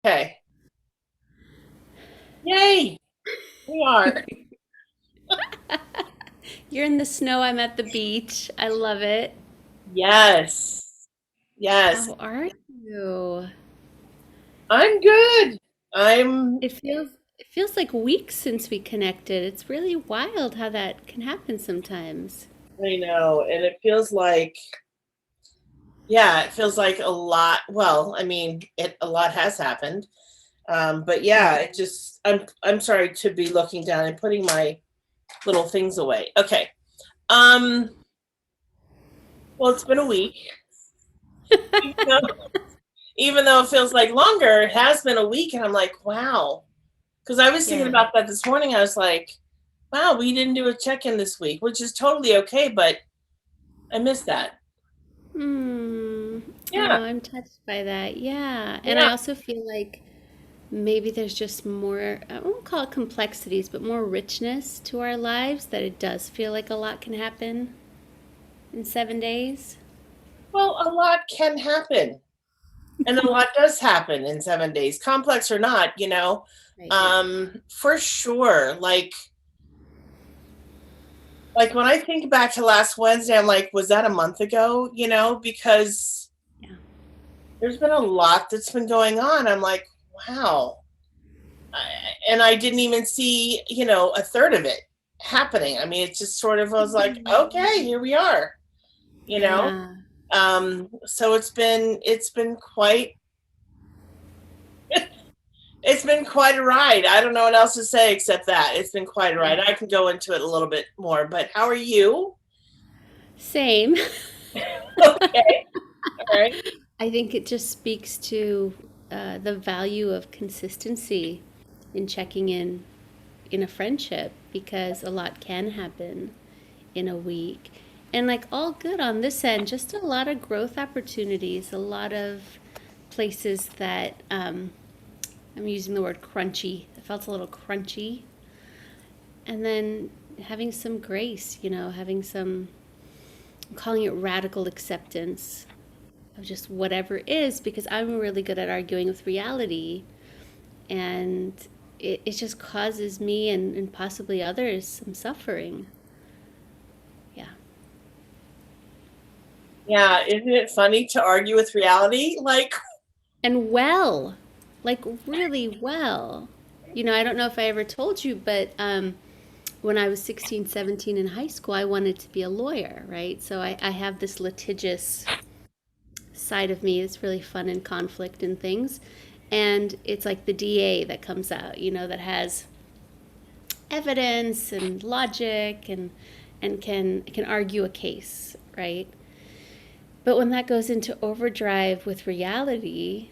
Okay. Yay! We are. You're in the snow, I'm at the beach. I love it. Yes. Yes. How are you? I'm good. I'm, It feels like weeks since we connected. It's really wild how that can happen sometimes. I know, and it feels like, yeah, it feels like a lot. Well, I mean, a lot has happened. But yeah, Mm. I'm sorry to be looking down and putting my little things away. Okay. Um, well, it's been a week. Even though, even though it feels like longer, it has been a week, and I'm like, wow. Because I was thinking Yeah. about that this morning. I was like, wow, we didn't do a check-in this week, which is totally okay, but I missed that. Hmm. Oh, Yeah, I'm touched by that. Yeah. And yeah. I also feel like maybe there's just more, I won't call it complexities, but more richness to our lives that it does feel like a lot can happen in 7 days. Well, a lot can happen, and a lot does happen in 7 days, complex or not, Right. for sure. Like when I think back to last Wednesday, I'm like, was that a month ago? Because Yeah. there's been a lot that's been going on. I'm like, wow. And I didn't even see, a third of it happening. I mean, it just sort of was like, okay, here we are, you know. Yeah. So it's been quite a ride. I don't know what else to say except that it's been quite a Yeah. ride. I can go into it a little bit more, but how are you? Same. Okay, all right. I think it just speaks to the value of consistency in checking in a friendship because a lot can happen in a week. And like all good on this end, just a lot of growth opportunities, a lot of places that I'm using the word crunchy. It felt a little crunchy. And then having some grace, having some, I'm calling it radical acceptance of just whatever is because I'm really good at arguing with reality. And it just causes me and possibly others some suffering. Yeah. Yeah, isn't it funny to argue with reality? Like, And well, like really well. I don't know if I ever told you, but when I was 16, 17 in high school, I wanted to be a lawyer, right? So I have this litigious side of me that's really fun in conflict and things. And it's like the DA that comes out, that has evidence and logic and can argue a case, right? But when that goes into overdrive with reality,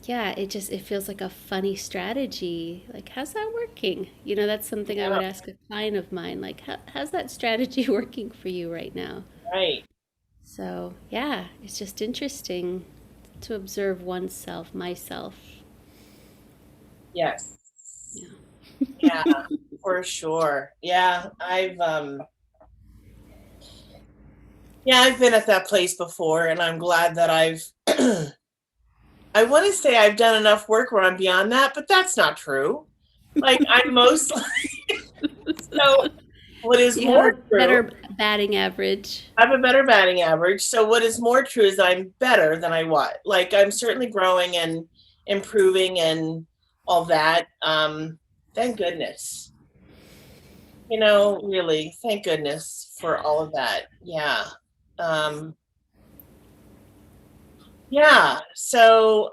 yeah, it feels like a funny strategy. Like, how's that working? That's something I yeah, would ask a client of mine. Like, how's that strategy working for you right now? right. So, yeah, it's just interesting to observe oneself, myself. Yes. Yeah. Yeah, for sure. I've been at that place before, and I'm glad that I want to say I've done enough work where I'm beyond that, but that's not true. Like I'm mostly so what is You have more a true, better batting average. I have a better batting average. So what is more true is I'm better than I was. Like I'm certainly growing and improving and all that. Thank goodness. Really, thank goodness for all of that. Yeah. Um, yeah. So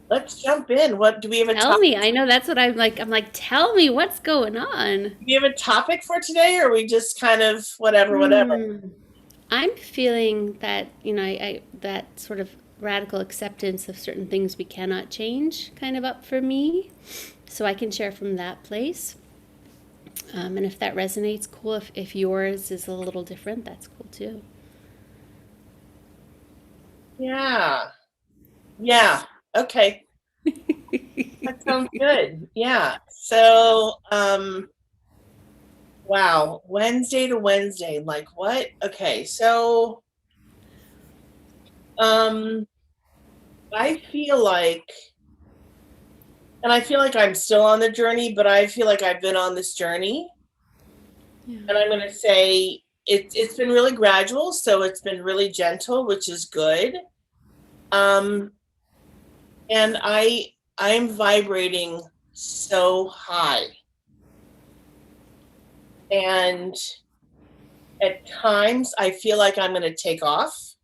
let's jump in. What do we have a Tell topic? me. I know that's what I'm like. I'm like, tell me what's going on. Do we have a topic for today, or are we just kind of whatever, whatever? Hmm. I'm feeling that, I that sort of radical acceptance of certain things we cannot change kind of up for me. So I can share from that place. And if that resonates, cool. If yours is a little different, that's cool too. Yeah. Yeah. Okay. That sounds good. Yeah. So wow, Wednesday to Wednesday. Like what? Okay. So um I feel like, and I feel like I'm still on the journey, but I feel like I've been on this journey. Yeah. And I'm going to say it's been really gradual. So it's been really gentle, which is good. Um, and I'm vibrating so high. And at times I feel like I'm going to take off.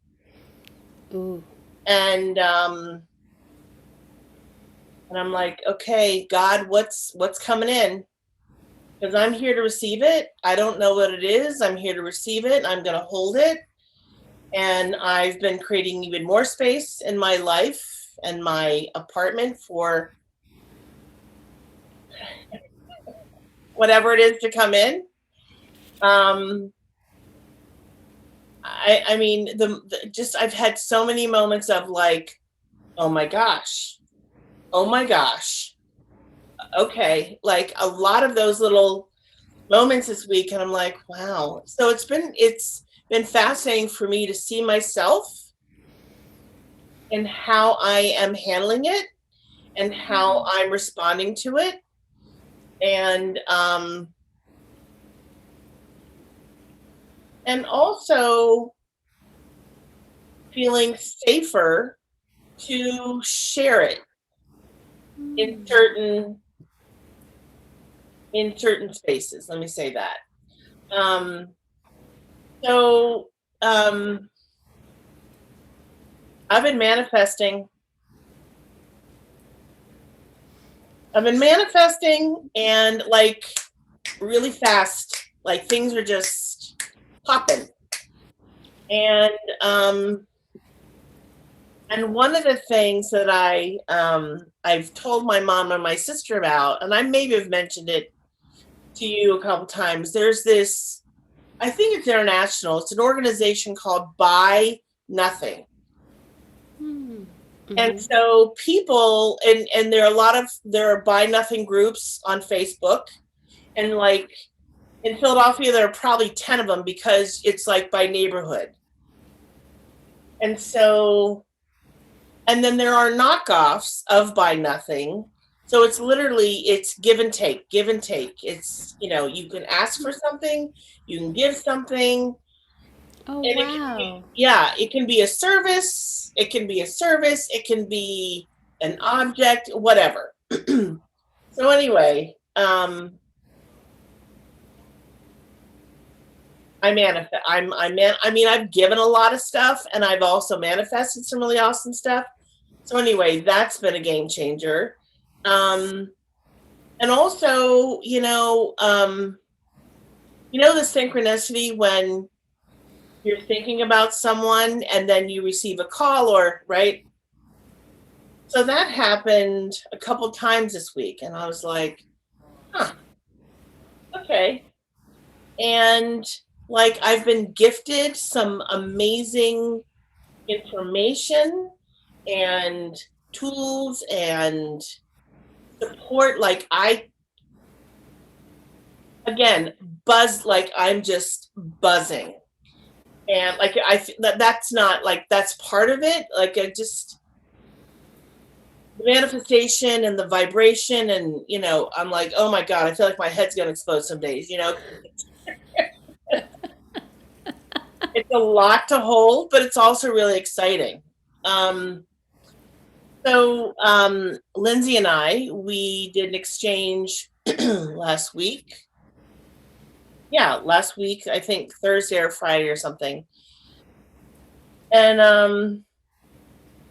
Ooh. And and I'm like, okay, God, what's coming in? Because I'm here to receive it. I don't know what it is. I'm here to receive it. I'm going to hold it. And I've been creating even more space in my life and my apartment for whatever it is to come in. Um, I mean, the just I've had so many moments of like, oh my gosh, oh my gosh, okay, like a lot of those little moments this week, and I'm like, wow. So it's been fascinating for me to see myself and how I am handling it and how I'm responding to it, and and also feeling safer to share it in certain spaces. Let me say that. Um, so um, I've been manifesting. I've been manifesting, and like really fast. Like things are just popping. And um, and one of the things that I've told my mom and my sister about, and I maybe have mentioned it to you a couple times. There's this, I think it's international. It's an organization called Buy Nothing. Mm-hmm. And so people, and there are Buy Nothing groups on Facebook, and like in Philadelphia there are probably 10 of them because it's like by neighborhood. And so, and then there are knockoffs of Buy Nothing. So it's give and take, give and take. It's, you can ask for something, you can give something. Oh, And wow. it can be a service, it can be a service, it can be an object, whatever. So anyway, I manifest. I mean, I've given a lot of stuff, and I've also manifested some really awesome stuff. So anyway, that's been a game changer. Um, and also, the synchronicity when you're thinking about someone and then you receive a call, or right. So that happened a couple times this week, and I was like, huh, okay. And like I've been gifted some amazing information and tools and support. Like again, like I'm just buzzing. And like that's not like that's part of it. Like I just the manifestation and the vibration, and I'm like, oh my God, I feel like my head's gonna explode some days. It's a lot to hold, but it's also really exciting. Um, Lindsay and we did an exchange last week. Yeah, last week, I think Thursday or Friday or something. And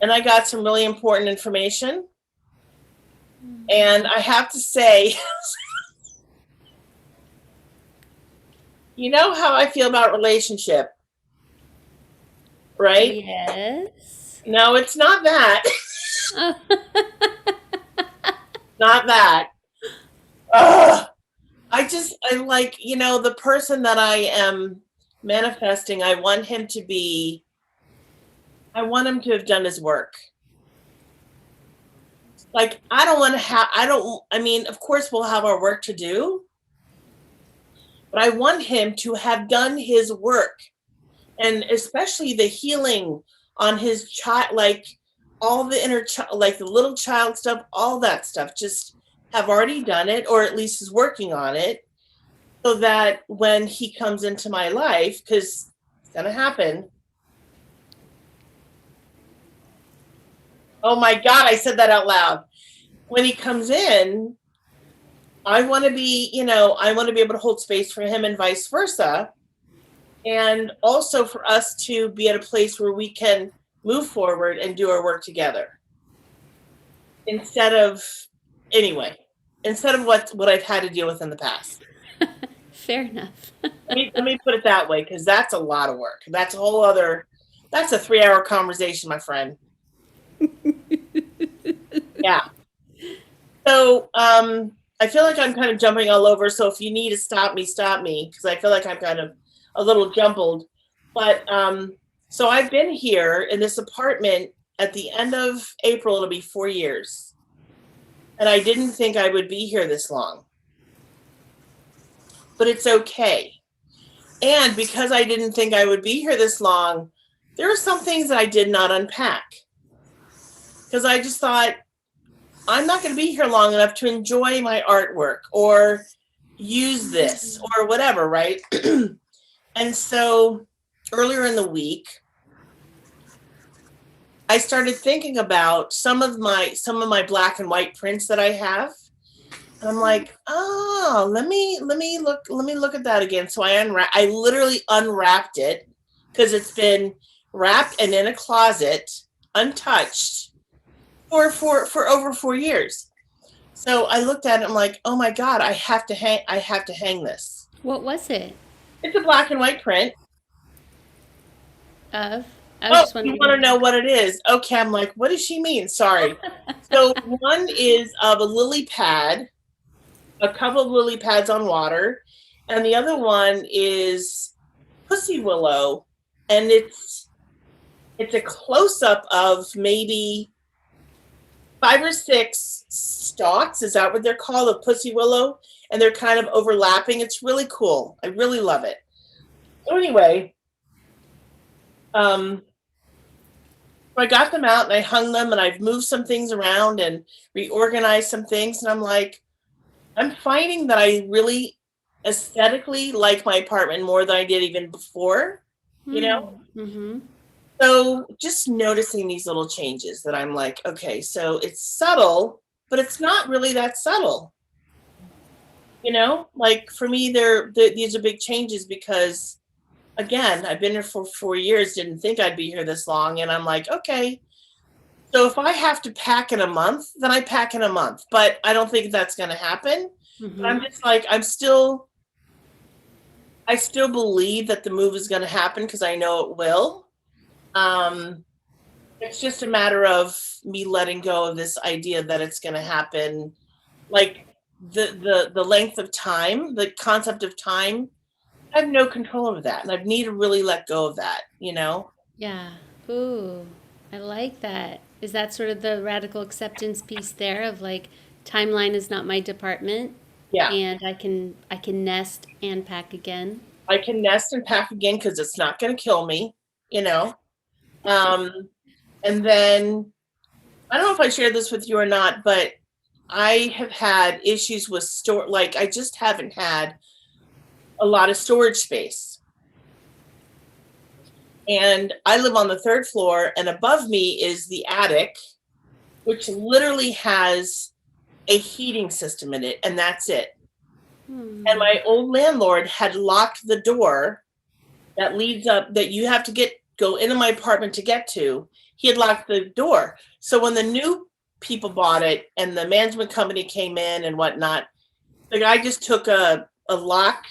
I got some really important information. And I have to say, you know how I feel about relationship, right? Yes. No, it's not that. Not that. Ugh. I like, the person that I am manifesting, I want him to have done his work. Like, I mean, of course we'll have our work to do, but I want him to have done his work, and especially the healing on his child. Like, all the like the little child stuff, all that stuff, just have already done it, or at least is working on it, so that when he comes into my life, because it's gonna happen. Oh my God, I said that out loud. When he comes in, I want to be, I want to be able to hold space for him and vice versa. And also for us to be at a place where we can move forward and do our work together. Instead of, anyway, instead of what I've had to deal with in the past. Fair enough. Let me put it that way, because that's a lot of work. That's a whole other, that's a 3-hour conversation, my friend. Yeah. So I feel like I'm kind of jumping all over. So if you need to stop me, because I feel like I'm kind of a little jumbled. But so I've been here in this apartment at the end of April. It'll be 4 years. And I didn't think I would be here this long. But it's okay. And because I didn't think I would be here this long, there are some things that I did not unpack. Because I just thought, I'm not going to be here long enough to enjoy my artwork or use this or whatever, right? And so earlier in the week, I started thinking about some of my black and white prints that I have. And I'm like, oh, let me look at that again. So I literally unwrapped it, because it's been wrapped and in a closet, untouched, for over 4 years. So I looked at it, I'm like, oh my God, I have to hang this. What was it? It's a black and white print. Of? I was Oh, just you wondering. want to know what it is? Okay, I'm like, what does she mean? Sorry. So one is of a lily pad, a couple of lily pads on water, and the other one is pussy willow, and it's a close up of maybe 5 or 6 stalks. Is that what they're called, of pussy willow? And they're kind of overlapping. It's really cool. I really love it. So anyway, I got them out and I hung them, and I've moved some things around and reorganized some things. And I'm like, I'm finding that I really aesthetically like my apartment more than I did even before, you know? Mm-hmm. So just noticing these little changes that I'm like, okay, so it's subtle, but it's not really that subtle. Like for me, these are big changes because, again, I've been here for 4 years, didn't think I'd be here this long. And I'm like, okay, so if I have to pack in a month, then I pack in a month, but I don't think that's going to happen. Mm-hmm. But I'm just like, I still believe that the move is going to happen, because I know it will. It's just a matter of me letting go of this idea that it's going to happen. Like the length of time, the concept of time, I have no control over that. And I need to really let go of that, Yeah. Ooh, I like that. Is that sort of the radical acceptance piece there of like timeline is not my department, Yeah. and I can nest and pack again? I can nest and pack again because it's not going to kill me, you know? And then I don't know if I shared this with you or not, but I have had issues with like I just haven't had a lot of storage space. And I live on the 3rd floor, and above me is the attic, which literally has a heating system in it, and that's it. And my old landlord had locked the door that leads up, that you have to go into my apartment to get to. He had locked the door. So when the new people bought it and the management company came in and whatnot, the guy just took a lock,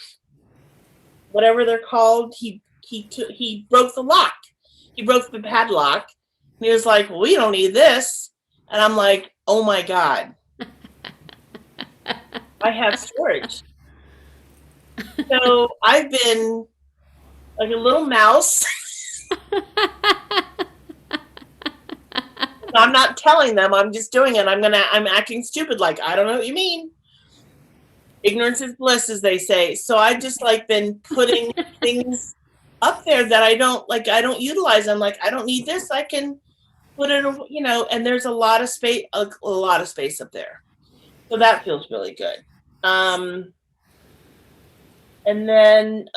whatever they're called. He broke the lock. He broke the padlock. And he was like, well, we don't need this. And I'm like, oh my God. I have storage. So I've been like a little mouse. I'm not telling them, I'm just doing it. I'm acting stupid, like, I don't know what you mean. Ignorance is bliss, as they say. So I've just like been putting things up there that I don't utilize. I'm like, I don't need this. I can put it, and there's a lot of space, a lot of space up there. So that feels really good. Um, and then,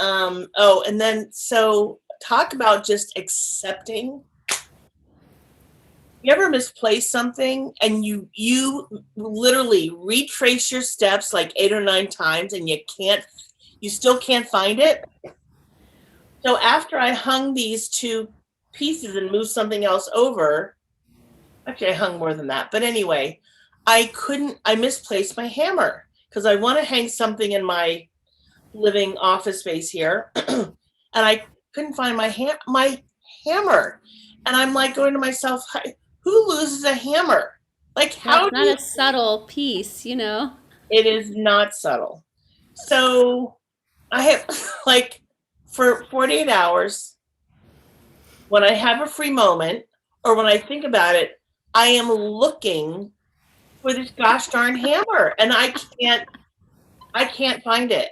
so talk about just accepting. You ever misplace something and you literally retrace your steps like 8 or 9 times and you still can't find it? So after I hung these two pieces and moved something else over, actually I hung more than that, but anyway, I misplaced my hammer because I want to hang something in my living office space here, and I couldn't find my hammer, and I'm like going to myself, who loses a hammer? Like, Yeah, how it's do not you? a subtle piece, you know? It is not subtle. So I have like for 48 hours when I have a free moment or when I think about it, I am looking for this gosh darn hammer and I can't find it.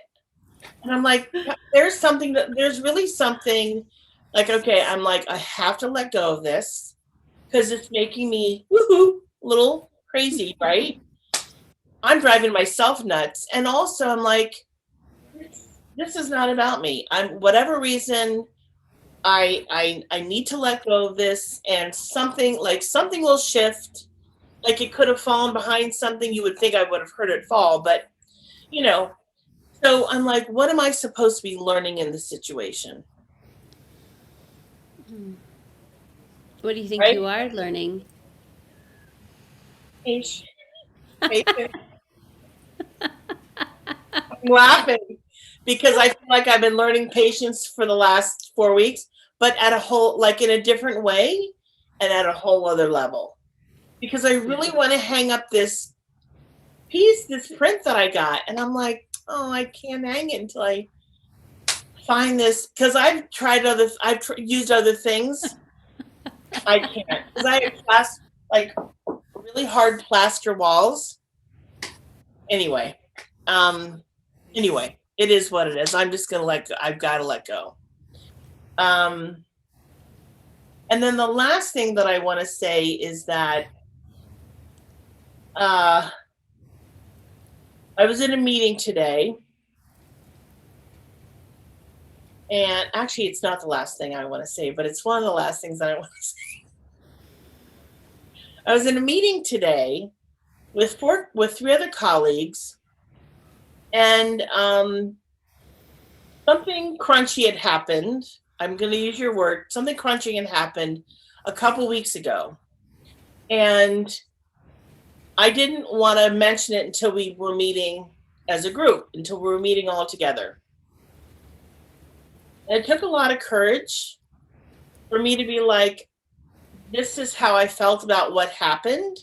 And I'm like, there's really something like, okay, I'm like, I have to let go of this because it's making me woohoo little crazy, right? I'm driving myself nuts. And also I'm like, this is not about me. I'm whatever reason I need to let go of this and something will shift. Like it could have fallen behind something, you would think I would have heard it fall, but you know, so I'm like, what am I supposed to be learning in this situation? What do you think Right? you are learning? Patience. Patience. I'm laughing because I feel like I've been learning patience for the last 4 weeks, but at a whole, like in a different way and at a whole other level. Because I really want to hang up this this print that I got. And I'm like, oh, I can't hang it until I find this. Because used other things. I can't. Because I have like really hard plaster walls. Anyway, um, it is what it is. I'm just gonna I've got to let go. Um, and then the last thing that I want to say is that uh, I was in a meeting today, and actually, it's not the last thing I want to say, but it's one of the last things that I want to say. I was in a meeting today with 3 other colleagues, and something crunchy had happened. I'm going to use your word. Something crunchy had happened a couple weeks ago, and I didn't want to mention it until we were meeting as a group, until we were meeting all together. And it took a lot of courage for me to be like, this is how I felt about what happened.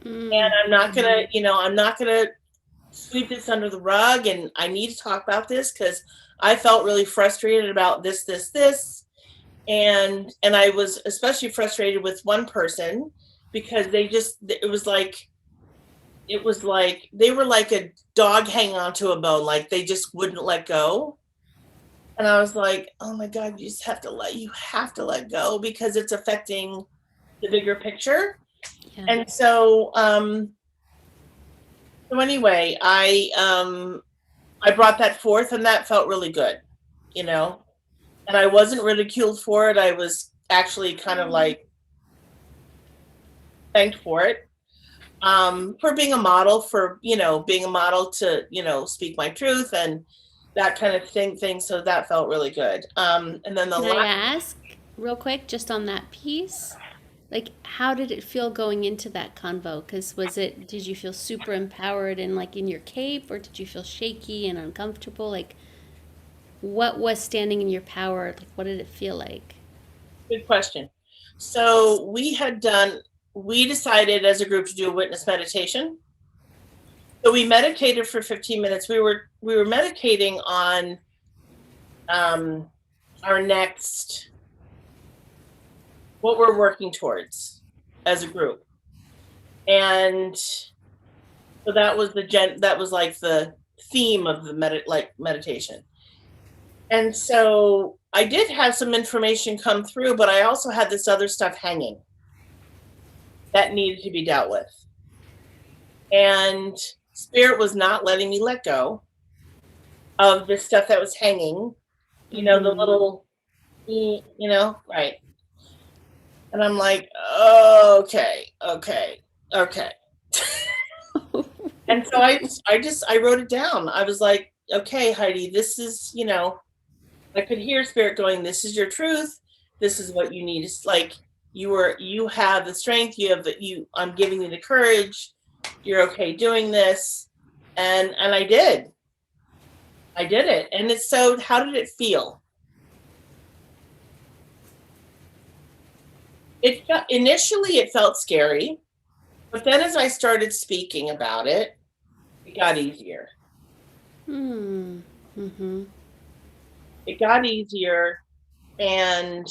And I'm not gonna, I'm not gonna sweep this under the rug, and I need to talk about this because I felt really frustrated about this. And I was especially frustrated with one person because it was like they were like a dog hanging onto a bone, like they just wouldn't let go. And I was like, oh my God, you have to let go because it's affecting the bigger picture. Yeah. And so anyway, I brought that forth and that felt really good, you know. And I wasn't ridiculed for it. I was actually kind of like thanked for it. For being a model, being a model to, speak my truth and that kind of thing. So that felt really good. And then the Can I last, ask real quick just on that piece? Like, how did it feel going into that convo? Because did you feel super empowered and like in your cape, or did you feel shaky and uncomfortable? Like, what was standing in your power? Like, what did it feel like? good question. So we decided as a group to do a witness meditation. So we meditated for 15 minutes. We were meditating on our next, what we're working towards as a group. And so that was like the theme of the meditation. And so I did have some information come through, but I also had this other stuff hanging. that needed to be dealt with. And Spirit was not letting me let go of this stuff that was hanging, the Mm-hmm. little, right. And I'm like, okay, okay, okay. And so I wrote it down. I was like, okay, Heidi, this is, I could hear Spirit going, this is your truth. This is what you need. It's like you have the strength, I'm giving you the courage. You're okay doing this. And I did. I did it. And it's so how did it feel? Initially it felt scary, but then as I started speaking about it, it got easier. Mm-hmm. It got easier, and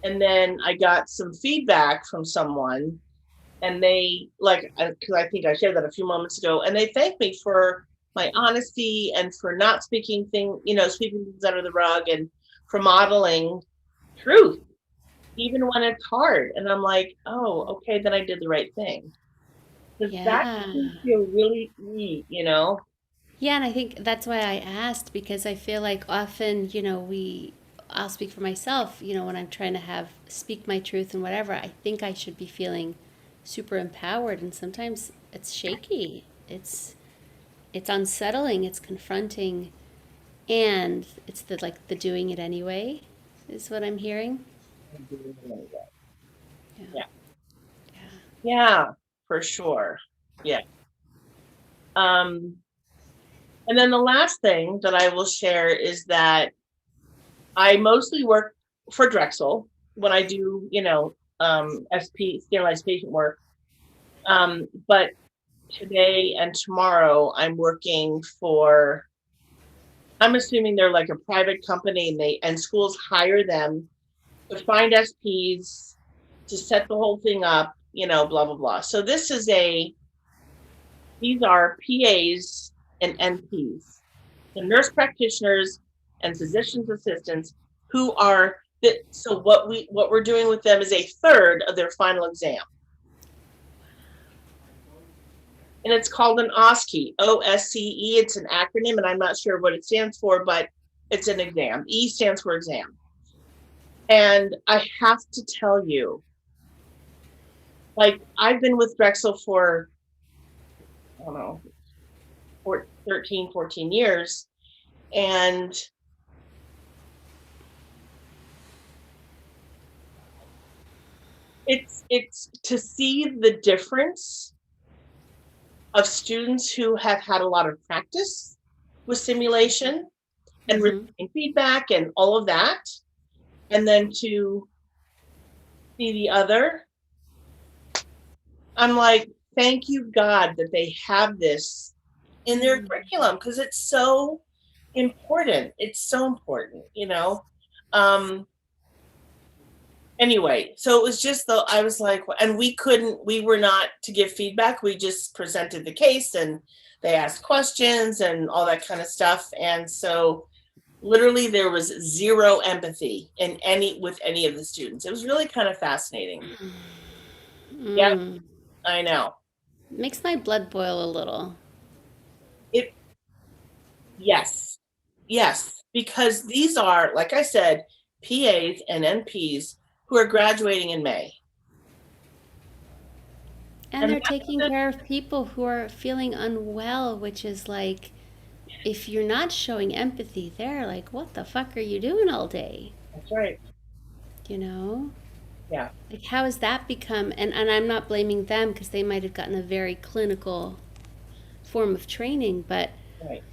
then I got some feedback from someone, and they because I think I shared that a few moments ago, and they thanked me for my honesty and for not sweeping things under the rug, and for modeling truth even when it's hard. And I'm like, oh, okay, then I did the right thing, because that Yeah. can feel really Yeah, and I think that's why I asked because I feel like often, I'll speak for myself, when I'm trying to speak my truth and whatever, I think I should be feeling super empowered and sometimes it's shaky. It's unsettling, it's confronting, and it's the doing it anyway is what I'm hearing. Yeah. yeah, Yeah. yeah, for sure. Yeah. um and then the last thing that I will share is that I mostly work for Drexel when I do, SP, sterilized patient work. But today and tomorrow I'm working for, I'm assuming they're like a private company, and schools hire them to find SPs, to set the whole thing up, blah, blah, blah. So these are PAs and NPs, the nurse practitioners and physician's assistants who are so what we're doing with them is a third of their final exam. And it's called an OSCE, OSCE. It's an acronym, and I'm not sure what it stands for, but it's an exam. E stands for exam. And I have to tell you, like, I've been with Drexel for, I don't know, 13, 14 years. And it's to see the difference of students who have had a lot of practice with simulation and Mm-hmm. receiving feedback and all of that, and then to see the other. I'm like, thank you, God, that they have this in their curriculum, because it's so important. It's so important. Um, anyway, so it was just though I was like, and we were not to give feedback. We just presented the case, and they asked questions and all that kind of stuff. And so literally there was zero empathy with any of the students. It was really kind of fascinating. Yep, Mm. I know. Makes my blood boil a little. It Yes. Yes, because these are, like I said, PAs and NPs who are graduating in May. And And they're that's taking the, care of people who are feeling unwell, which is like, if you're not showing empathy, they're like, what the fuck are you doing all day? that's right. You know? Yeah. Like, how has that become? And I'm not blaming them because they might have gotten a very clinical form of training, but Right.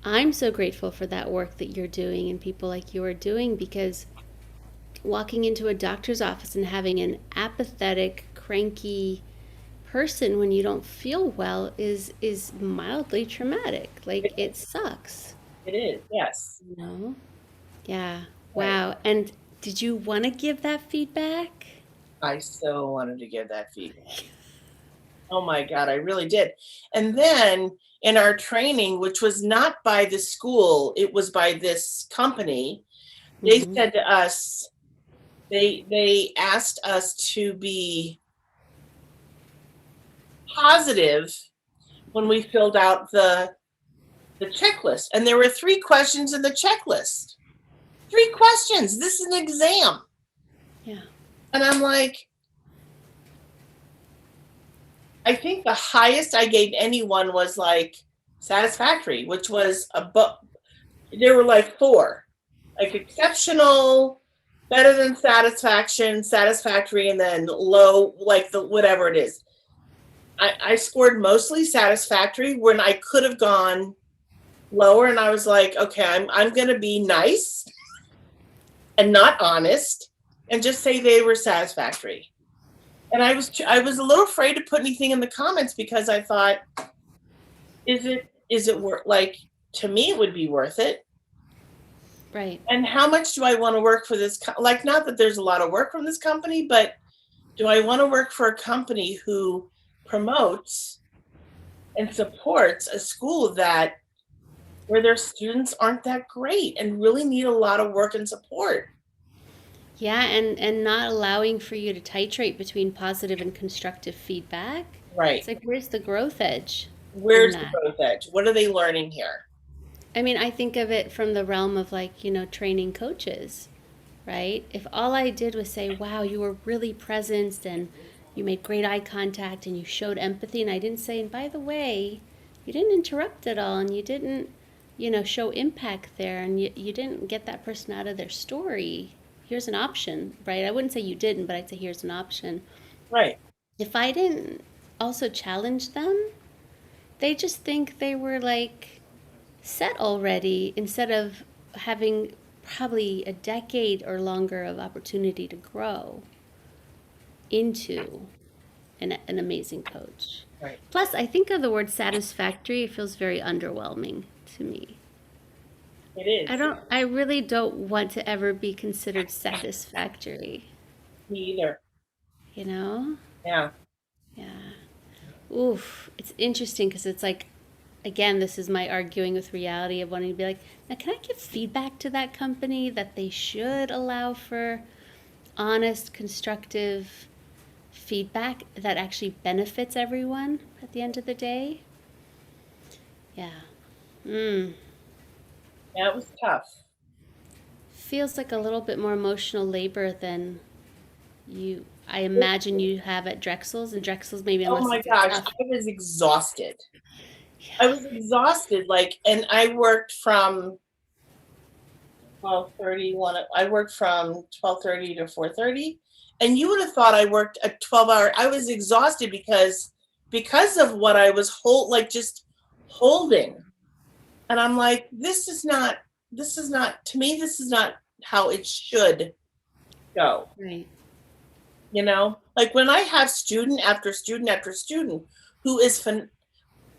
I'm so grateful for that work that you're doing and people like you are doing because walking into a doctor's office and having an apathetic, cranky person when you don't feel well is mildly traumatic. Like It, it sucks, it is. Yes. you know? Yeah. Right. Wow. And did you want to give that feedback? I so wanted to give that feedback. Oh my God, I really did. And then in our training, which was not by the school, it was by this company, they Mm-hmm. said to us, they asked us to be positive when we filled out the checklist. And there were 3 questions in the checklist. 3 questions. This is an exam. Yeah. And I'm like, I think the highest I gave anyone was like satisfactory, which was a book. There were like 4, like exceptional, better than satisfaction, satisfactory, and then low, like the whatever it is. I scored mostly satisfactory when I could have gone lower, and I was like, okay, I'm gonna be nice and not honest, and just say they were satisfactory. And I was a little afraid to put anything in the comments because I thought, is it worth, like, to me it would be worth it. Right. And how much do I want to work for this? Like, not that there's a lot of work from this company, but do I want to work for a company who promotes and supports a school that where their students aren't that great and really need a lot of work and support? Yeah, and not allowing for you to titrate between positive and constructive feedback. Right. It's like, where's the growth edge in Where's the that? growth edge? What are they learning here? I mean, I think of it from the realm of like, training coaches, right? If all I did was say, wow, you were really present and you made great eye contact and you showed empathy, and I didn't say, and by the way, you didn't interrupt at all and you didn't, show impact there and you didn't get that person out of their story. Here's an option, right? I wouldn't say you didn't, but I'd say here's an option. Right. If I didn't also challenge them, they just think they were like set already instead of having probably a decade or longer of opportunity to grow into an amazing coach. Right. Plus, I think of the word satisfactory, it feels very underwhelming to me. It is. I really don't want to ever be considered satisfactory, Me either. you know? Yeah. Yeah. Oof. It's interesting because it's like, again, this is my arguing with reality of wanting to be like, now, can I give feedback to that company that they should allow for honest, constructive feedback that actually benefits everyone at the end of the day? Yeah. Mm. That was tough. Feels like a little bit more emotional labor than I imagine you have at Drexel's, and Drexel's maybe Oh unless my it's a gosh, tough. I was exhausted. I Yeah. was exhausted. Like, and I worked from 12:30. I worked from 12:30 to 4:30, and you would have thought I worked a 12-hour. I was exhausted because of what I was like just holding. And I'm like, this is not to me, this is not how it should go. Right. Like when I have student after student after student who is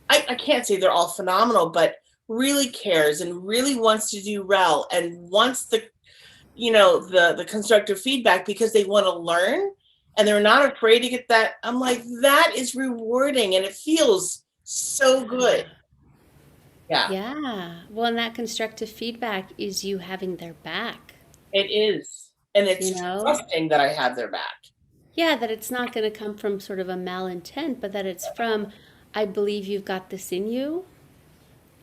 I can't say they're all phenomenal, but really cares and really wants to do well and wants the constructive feedback because they want to learn and they're not afraid to get that. I'm like, that is rewarding and it feels so good. Yeah, Yeah. Well, and that constructive feedback is you having their back, it is. And you it's know? trusting that I have their back. Yeah, that it's not going to come from sort of a malintent, but that it's from, I believe you've got this in you.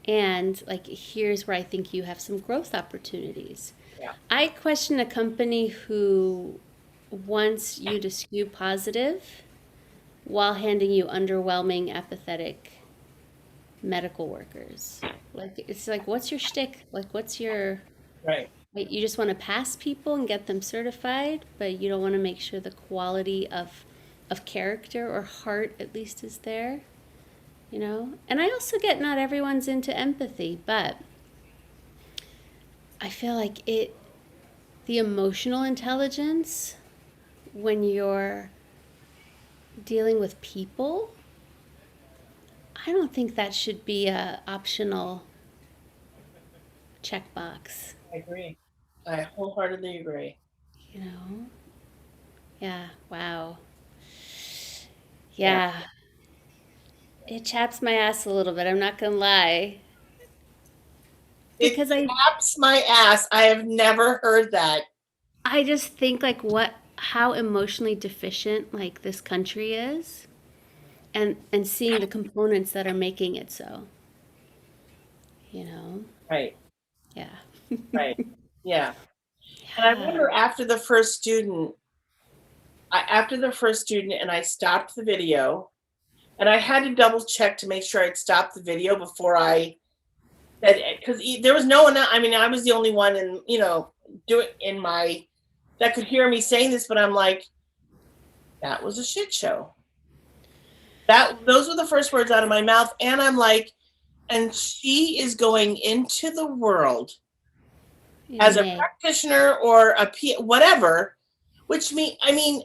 And like, here's where I think you have some growth opportunities. Yeah. I question a company who wants you to skew positive while handing you underwhelming, apathetic medical workers. Like, it's like, what's your shtick? Like, what's your, Right. like, you just want to pass people and get them certified, but you don't want to make sure the quality of character or heart at least is there, you know? And I also get not everyone's into empathy, but I feel like the emotional intelligence when you're dealing with people, I don't think that should be a optional checkbox, I agree. I wholeheartedly agree. you know? Yeah, wow. Yeah. Yeah, it chaps my ass a little bit, I'm not gonna lie. It Because taps my ass. I have never heard that. I just think like how emotionally deficient like this country is and seeing the components that are making it so, you know? Right. Yeah. Right. Yeah. And I Yeah. remember after the first student, and I stopped the video, and I had to double check to make sure I'd stopped the video before I said it, because there was no one. I mean, I was the only one, and doing in my that could hear me saying this, but I'm like, that was a shit show. Those were the first words out of my mouth, and I'm like, and she is going into the world In as a May. practitioner or whatever, which I mean,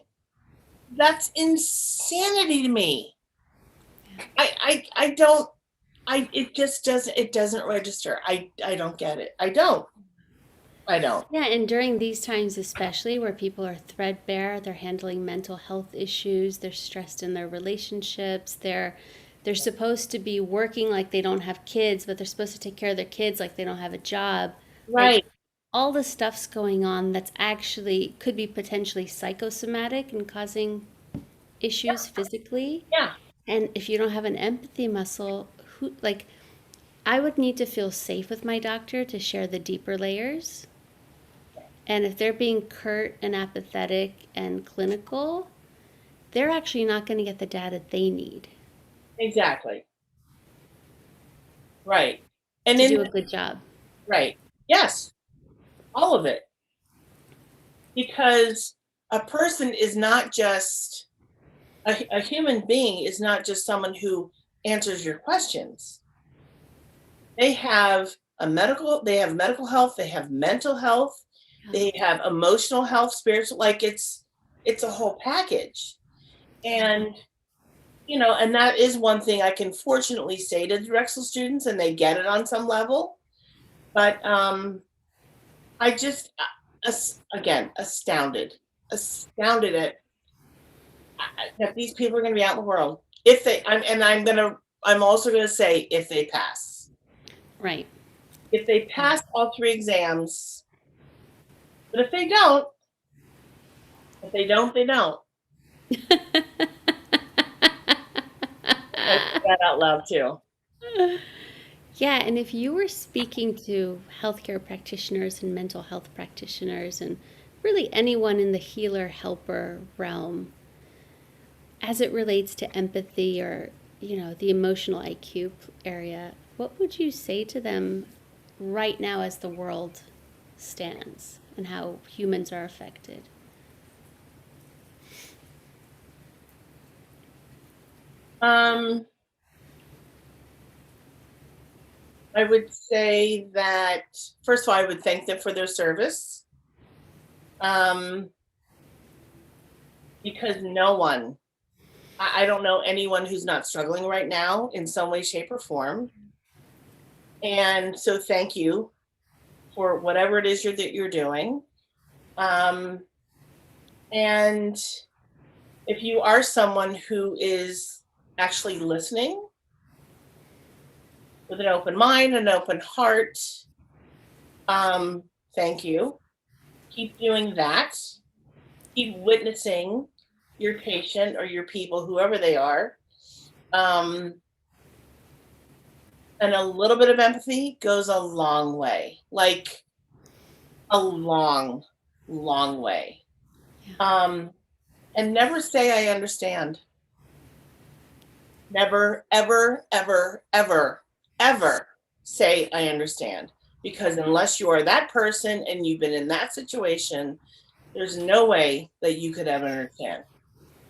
that's insanity to me. I don't. It just doesn't register. I don't get it. I don't. Yeah, and during these times, especially where people are threadbare, they're handling mental health issues, they're stressed in their relationships, they're supposed to be working like they don't have kids, but they're supposed to take care of their kids like they don't have a job. Like Right. all the stuff's going on that's actually could be potentially psychosomatic and causing issues physically. Yeah. And if you don't have an empathy muscle, who like I would need to feel safe with my doctor to share the deeper layers. And if they're being curt and apathetic and clinical, they're actually not going to get the data they need Exactly. Right. And to in do a good job. right. Yes. All of it. Because a person is not just a human being is not just someone who answers your questions. They have medical health, they have mental health, Yeah, they have emotional health, spiritual, like it's a whole package. yeah, And and that is one thing I can fortunately say to the Drexel students, and they get it on some level. But I just again astounded at that these people are going to be out in the world if they. I'm also going to say if they pass. right. If they Yeah. pass all three exams, but if they don't, they don't. I say that out loud too. Yeah, and if you were speaking to healthcare practitioners and mental health practitioners and really anyone in the healer helper realm as it relates to empathy or, the emotional IQ area, what would you say to them right now as the world stands and how humans are affected? Um, I would say that first of all, I would thank them for their service. Um, because no one, I don't know anyone who's not struggling right now in some way, shape, or form. And so, thank you for whatever it is that you're doing. Um, and if you are someone who is actually listening with an open mind, an open heart, um, thank you. Keep doing that. Keep witnessing your patient or your people, whoever they are. Um, and a little bit of empathy goes a long way, like a long, long way. Yeah. Um, and never say I understand. Never, ever, ever, ever, ever say I understand. Because unless you are that person and you've been in that situation, there's no way that you could ever understand.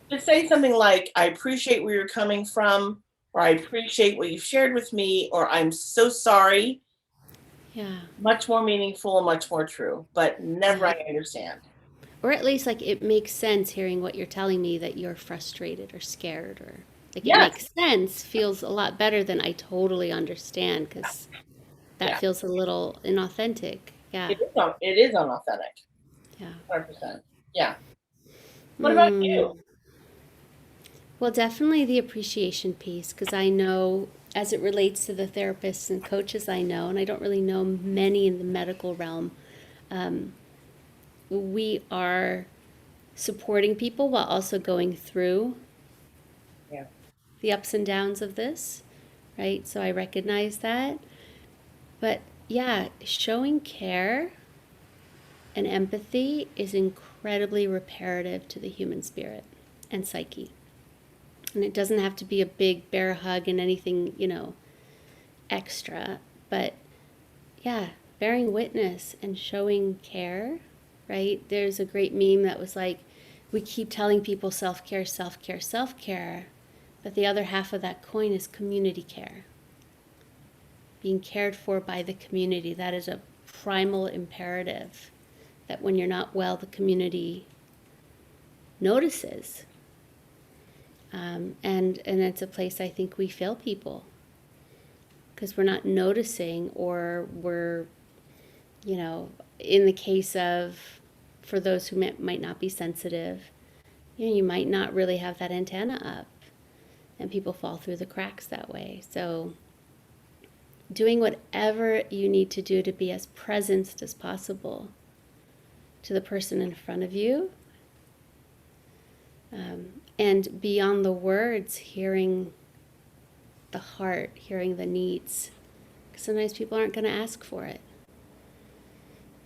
To say something like, I appreciate where you're coming from, or I appreciate what you've shared with me, or I'm so sorry, Yeah. much more meaningful and much more true, but never Yeah. I understand. Or at least like it makes sense hearing what you're telling me that you're frustrated or scared or like it Yes, makes sense feels a lot better than I totally understand because that yeah, feels a little inauthentic. Yeah. it is unauthentic, Yeah. 100%. Yeah. What about you? Mm. Well, definitely the appreciation piece because I know as it relates to the therapists and coaches I know, and I don't really know many in the medical realm, um, we are supporting people while also going through Yeah. the ups and downs of this, right? So I recognize that. But yeah, showing care and empathy is incredibly reparative to the human spirit and psyche. And it doesn't have to be a big bear hug and anything, extra. But yeah, bearing witness and showing care, right? There's a great meme that was like, we keep telling people self care, self care, self care. But the other half of that coin is community care. Being cared for by the community. That is a primal imperative that when you're not well, the community notices. And it's a place I think we fail people because we're not noticing, or we're, in the case of, for those who might not be sensitive, you might not really have that antenna up, and people fall through the cracks that way. So doing whatever you need to do to be as present as possible to the person in front of you, and beyond the words, hearing the heart, hearing the needs. Because sometimes people aren't going to ask for it.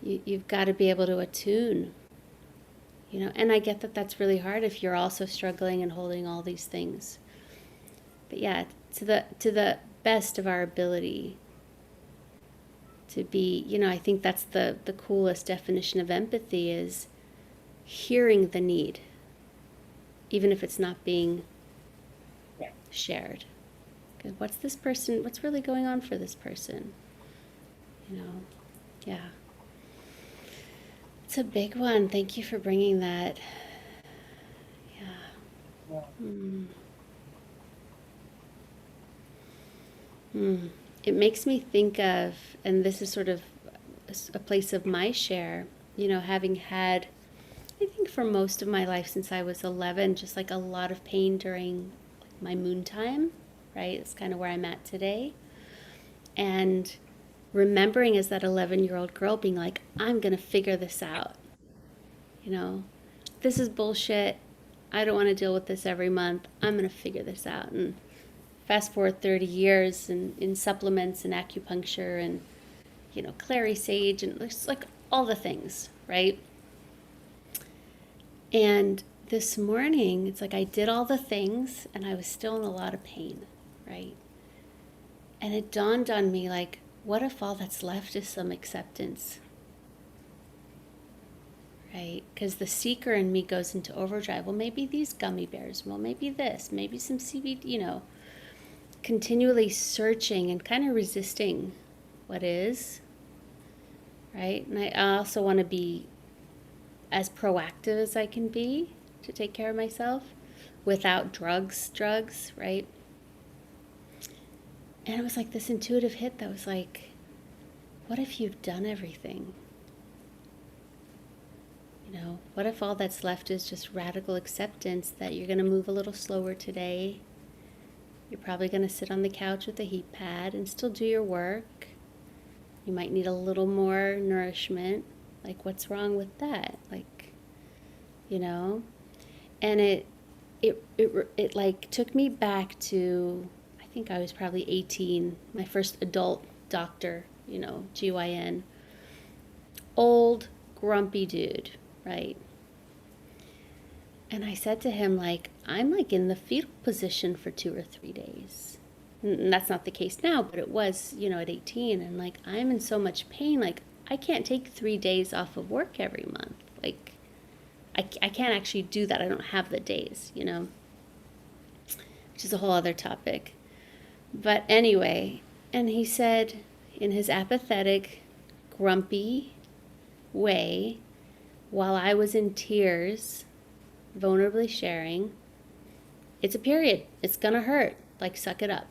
You've got to be able to attune, and I get that that's really hard if you're also struggling and holding all these things. But yeah, to the best of our ability to be, I think that's the coolest definition of empathy, is hearing the need, even if it's not being shared. What's really going on for this person? Yeah. It's a big one. Thank you for bringing that. Yeah. Mm. Mm. It makes me think of, and this is sort of a place of my share, having had, I think for most of my life since I was 11, just like a lot of pain during my moon time, right? It's kind of where I'm at today. And remembering as that 11-year-old girl being like, I'm going to figure this out. This is bullshit. I don't want to deal with this every month. I'm going to figure this out. And fast forward 30 years in supplements and acupuncture and, clary sage and just like all the things, right? And this morning, it's like I did all the things and I was still in a lot of pain, right? And it dawned on me, like, what if all that's left is some acceptance? Right? Because the seeker in me goes into overdrive. Well, maybe these gummy bears. Well, maybe this. Maybe some CBD, continually searching and kind of resisting what is. Right? And I also want to be as proactive as I can be to take care of myself without drugs, right? And it was like this intuitive hit that was like, what if you've done everything? What if all that's left is just radical acceptance that you're going to move a little slower today? You're probably going to sit on the couch with a heat pad and still do your work. You might need a little more nourishment. Like, what's wrong with that? Like, and it like took me back to, I think I was probably 18, my first adult doctor, GYN. Old, grumpy dude, right? And I said to him, like, I'm like in the fetal position for 2 or 3 days. And that's not the case now, but it was, at 18. And like, I'm in so much pain, like, I can't take 3 days off of work every month. Like, I can't actually do that. I don't have the days, which is a whole other topic. But anyway, and he said in his apathetic, grumpy way, while I was in tears, vulnerably sharing, it's a period. It's gonna hurt. Like, suck it up.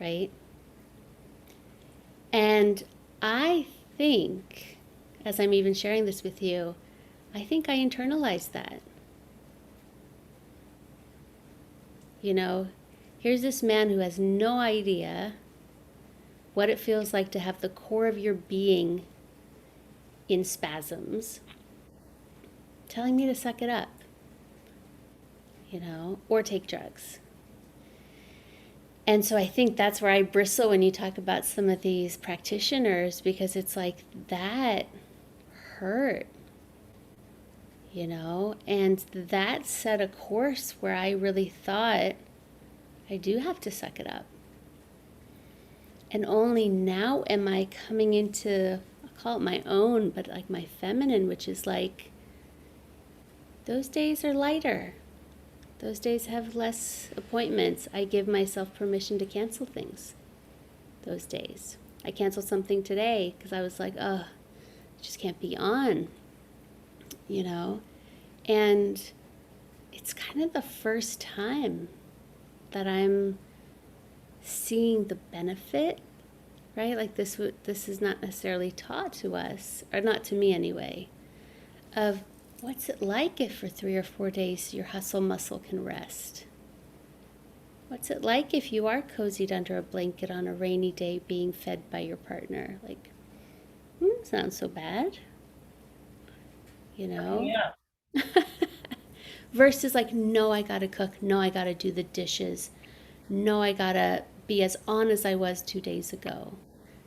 Right? And I think, as I'm even sharing this with you, I think I internalized that. Here's this man who has no idea what it feels like to have the core of your being in spasms, telling me to suck it up. or take drugs. And so I think that's where I bristle when you talk about some of these practitioners, because it's like that hurt, and that set a course where I really thought I do have to suck it up. And only now am I coming into, I'll call it my own, but like my feminine, which is like, those days are lighter. Those days have less appointments. I give myself permission to cancel things those days. I canceled something today because I was like, oh, I just can't be on, you know? And it's kind of the first time that I'm seeing the benefit, right? Like this is not necessarily taught to us, or not to me anyway, of what's it like if for 3 or 4 days your hustle muscle can rest? What's it like if you are cozied under a blanket on a rainy day being fed by your partner? Like, sounds so bad, you know? Yeah. Versus like, no, I gotta cook. No, I gotta do the dishes. No, I gotta be as on as I was 2 days ago.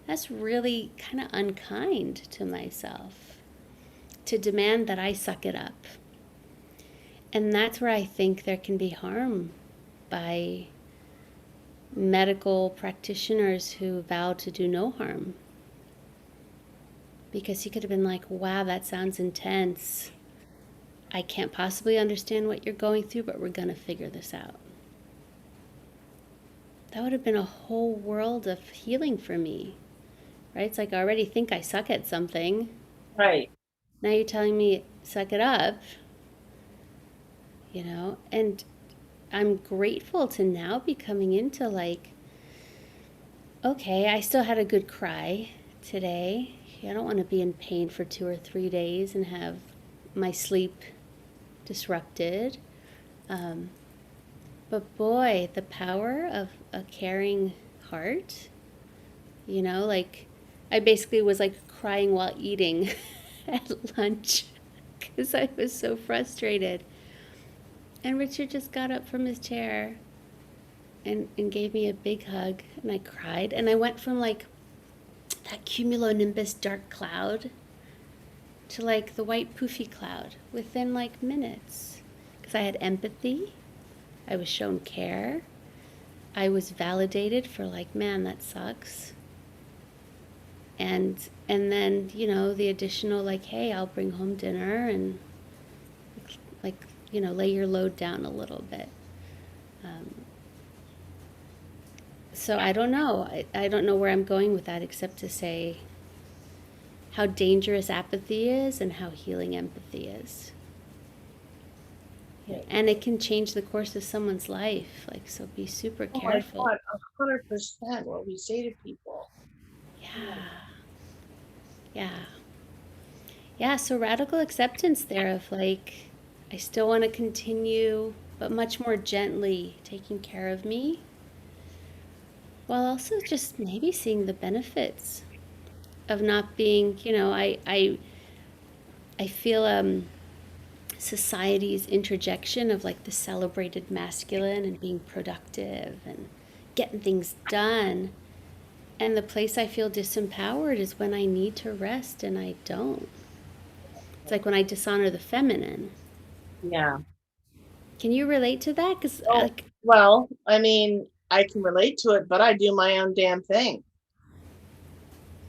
That's really kind of unkind to myself to demand that I suck it up. And that's where I think there can be harm by medical practitioners who vow to do no harm. Because he could have been like, wow, that sounds intense. I can't possibly understand what you're going through, but we're going to figure this out. That would have been a whole world of healing for me, right? It's like I already think I suck at something. Right. Now you're telling me suck it up, and I'm grateful to now be coming into like, okay, I still had a good cry today. I don't want to be in pain for 2 or 3 days and have my sleep disrupted. But boy, the power of a caring heart, like I basically was like crying while eating at lunch because I was so frustrated. And Richard just got up from his chair and gave me a big hug, and I cried. And I went from like that cumulonimbus dark cloud to like the white poofy cloud within like minutes. Because I had empathy, I was shown care, I was validated for like, man, that sucks. And then, the additional like, hey, I'll bring home dinner and like, lay your load down a little bit. So I don't know. I don't know where I'm going with that except to say how dangerous apathy is and how healing empathy is. And it can change the course of someone's life. Like, so be super Oh my careful. God, 100% what we say to people. Yeah. Yeah. Yeah. So radical acceptance there of like, I still want to continue, but much more gently taking care of me, while also just maybe seeing the benefits of not being, I feel society's interjection of like the celebrated masculine and being productive and getting things done. And the place I feel disempowered is when I need to rest and I don't. It's like when I dishonor the feminine. Yeah. Can you relate to that? Because Oh, like, well, I mean, I can relate to it, but I do my own damn thing.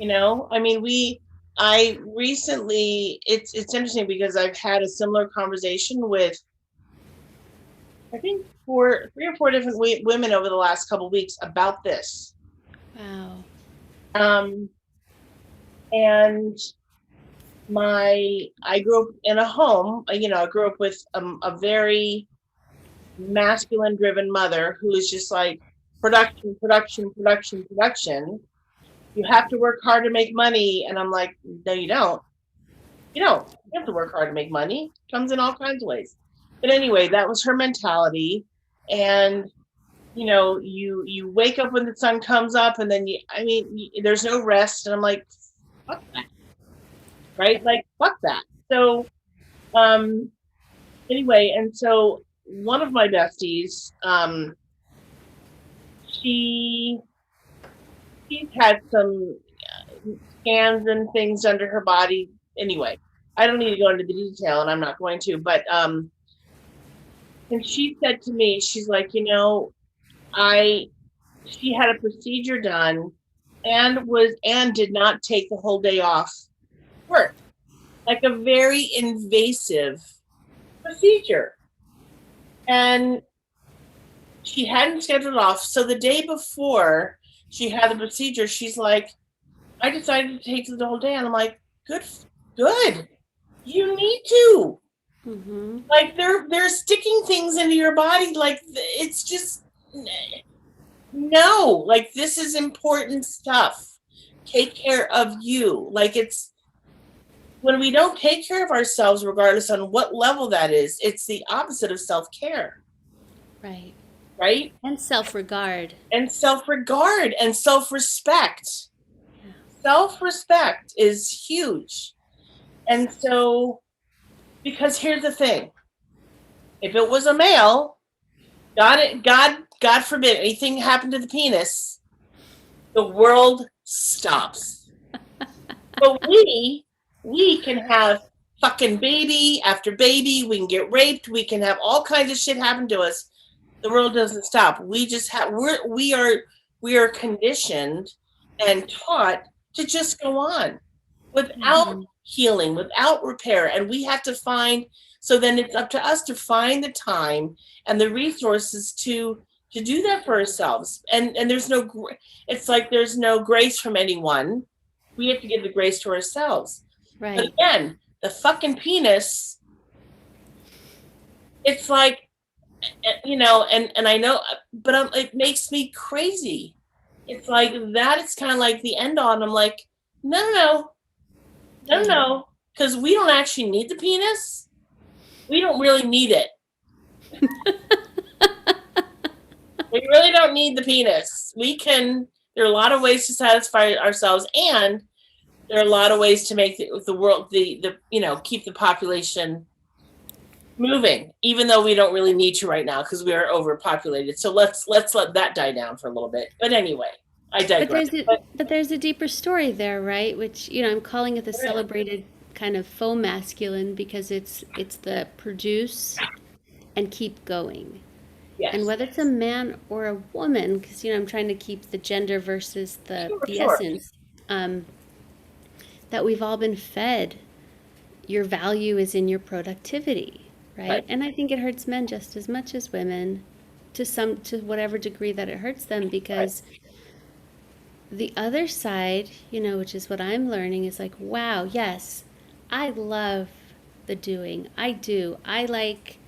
I mean, I recently, it's interesting because I've had a similar conversation with, I think, 3 or 4 different women over the last couple of weeks about this. wow. Um, and I grew up in a home, I grew up with a very masculine driven mother who is just like production, production, production, production. You have to work hard to make money. And I'm like, no, you don't. You have to work hard to make money. It comes in all kinds of ways. But anyway, that was her mentality. And you wake up when the sun comes up, and then there's no rest. And I'm like, fuck that, right? Like, fuck that. So, anyway, and so one of my besties, she she's had some scans and things under her body. Anyway, I don't need to go into the detail, and I'm not going to. But and she said to me, she's like, I she had a procedure done and did not take the whole day off work, like a very invasive procedure, and she hadn't scheduled off. So the day before she had the procedure, she's like, I decided to take the whole day, and I'm like, good, good. You need to. Mm-hmm. Like they're sticking things into your body. Like it's just no. Like this is important stuff. Take care of you. Like it's when we don't take care of ourselves, regardless on what level that is, it's the opposite of self care, Right. right? And self-regard. And self regard and self respect. Yeah. Self respect is huge. And so, because here's the thing: if it was a male, God forbid anything happened to the penis, the world stops. But we can have fucking baby after baby. We can get raped. We can have all kinds of shit happen to us. The world doesn't stop. We just have we are conditioned and taught to just go on without Mm-hmm. healing, without repair, and we have to find. So then it's up to us to find the time and the resources to do that for ourselves. And there's no, it's like there's no grace from anyone. We have to give the grace to ourselves. But Right. again, the fucking penis, it's like, and I know, but it makes me crazy. It's like that. It's kind of like the end all. And I'm like, no, no, no, no, Yeah. no, because we don't actually need the penis. We don't really need it. We really don't need the penis. We can. There are a lot of ways to satisfy ourselves, and there are a lot of ways to make the world keep the population moving, even though we don't really need to right now because we are overpopulated. So let's let that die down for a little bit. But anyway, I But digress. there's a deeper story there, right? Which, I'm calling it the celebrated kind of faux masculine because it's the produce and keep going. And Yes, whether it's a man or a woman, because I'm trying to keep the gender versus the sure, the sure, essence, um, that we've all been fed. Your value is in your productivity, right, right? And I think it hurts men just as much as women, to whatever degree that it hurts them, right, because the other side, which is what I'm learning, is like, wow, yes, I love the doing. I do. I like